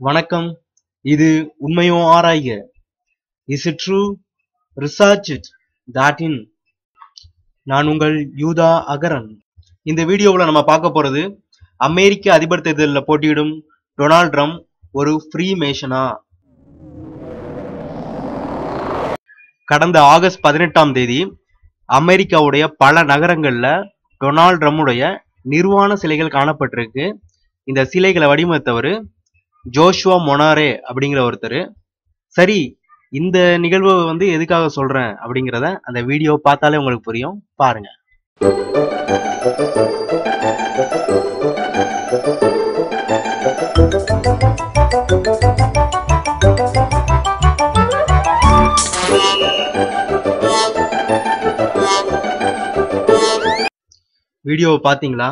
வணக்கம். இது உண்மையோ ஆராய்க. Is it true? Research it. that in. நான் உங்கள் யூதா அகரன். இந்த வீடியோவில் நம்ம பார்க்க போறது அமெரிக்க அதிபர் தேர்தலில் போட்டியிடும் டொனால்ட் ட்ரம்ப் ஒரு ஃப்ரீ மேஷனா? கடந்த ஆகஸ்ட் 18ஆம் தேதி அமெரிக்காவுடைய பல நகரங்கள்ல டொனால்ட் ட்ரம்புடைய நிர்வாண சிலைகள் காணப்பட்டிருக்கு. இந்த சிலைகளை வடிவமைத்தவர் ஜோஷுவா மொனாரே அப்படிங்கிற ஒருத்தர். சரி, இந்த நிகழ்வை எதுக்காக சொல்றேன் அப்படிங்கிறத அந்த வீடியோ பார்த்தாலே உங்களுக்கு புரியும். பாருங்க. வீடியோவை பார்த்தீங்களா?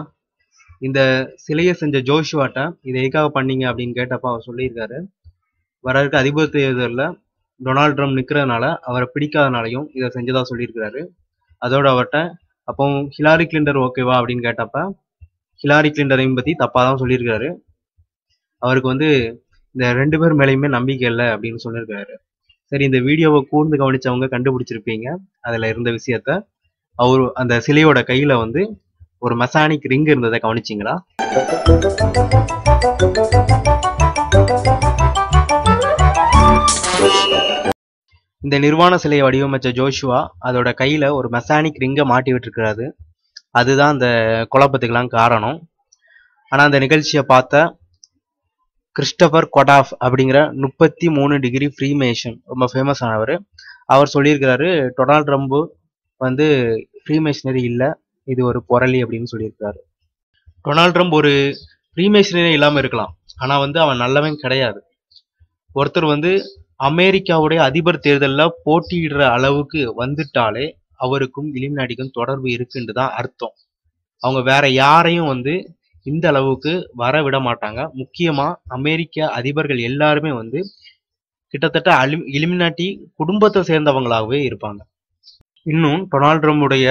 இந்த சிலையை செஞ்ச ஜோஷுவாட்ட இதை எதுக்காக பண்ணீங்க அப்படின்னு கேட்டப்ப அவர் சொல்லியிருக்காரு, வர இருக்க அதிபர் தேர்தலில் டொனால்ட் ட்ரம்ப் நிற்கிறதுனால அவரை பிடிக்காதனாலையும் இதை செஞ்சதா சொல்லியிருக்கிறாரு. அதோட அவர்கிட்ட அப்போ ஹிலாரி கிளின்டன் ஓகேவா அப்படின்னு கேட்டப்ப ஹிலாரி கிளின்டனையும் பற்றி தப்பாக தான் சொல்லியிருக்காரு. அவருக்கு இந்த 2 பேர் மேலேயுமே நம்பிக்கை இல்லை அப்படின்னு சொல்லியிருக்காரு. சரி, இந்த வீடியோவை கூர்ந்து கவனிச்சவங்க கண்டுபிடிச்சிருப்பீங்க அதில் இருந்த விஷயத்த. அவர் அந்த சிலையோட கையில் ஒரு மெசானிக் ரிங் இருந்ததை கவனிச்சிங்களா? இந்த நிர்வாண சிலையை வடிவமைச்ச ஜோஷுவா அதோட கையில ஒரு மெசானிக் ரிங்கை மாட்டி விட்டுருக்கிறாரு. அதுதான் அந்த குழப்பத்துக்கெல்லாம் காரணம். ஆனா அந்த நிகழ்ச்சியை பார்த்த கிறிஸ்டபர் கொடாஃப் அப்படிங்கிற 33 டிகிரி ஃப்ரீமேஷன் ரொம்ப ஃபேமஸ் ஆனவர், அவர் சொல்லியிருக்கிறாரு டொனால்ட் ட்ரம்ப் ஃப்ரீமேஷனரி இல்லை, இது ஒரு புரளி அப்படின்னு சொல்லியிருக்காரு. டொனால்ட் ட்ரம்ப் ஒரு ஃப்ரீமேஷனரி இல்லாமல் இருக்கலாம், ஆனால் அவன் நல்லவன் கிடையாது. ஒருத்தர் அமெரிக்காவுடைய அதிபர் தேர்தலில் போட்டியிடுற அளவுக்கு வந்துட்டாலே அவருக்கும் இலுமினாட்டிக்கும் தொடர்பு இருக்குன்னு தான் அர்த்தம். அவங்க வேற யாரையும் இந்த அளவுக்கு வர விட மாட்டாங்க. முக்கியமா அமெரிக்க அதிபர்கள் எல்லாருமே கிட்டத்தட்ட இலுமினாட்டி குடும்பத்தை சேர்ந்தவங்களாகவே இருப்பாங்க. இன்னும் டொனால்ட் ட்ரம்புடைய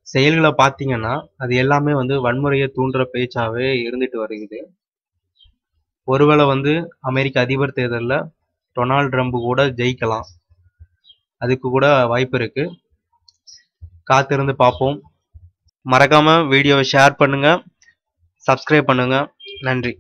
செயல்களை பார்த்தீங்கன்னா அது எல்லாமே வன்முறையை தூண்டுற பேச்சாவே இருந்துட்டு வருகிறது. ஒருவேளை அமெரிக்க அதிபர் தேர்தலில் டொனால்ட் ட்ரம்ப் கூட ஜெயிக்கலாம், அதுக்கு கூட வாய்ப்பு இருக்கு. காத்திருந்து பார்ப்போம். மறக்காம வீடியோவை ஷேர் பண்ணுங்க, சப்ஸ்கிரைப் பண்ணுங்க. நன்றி.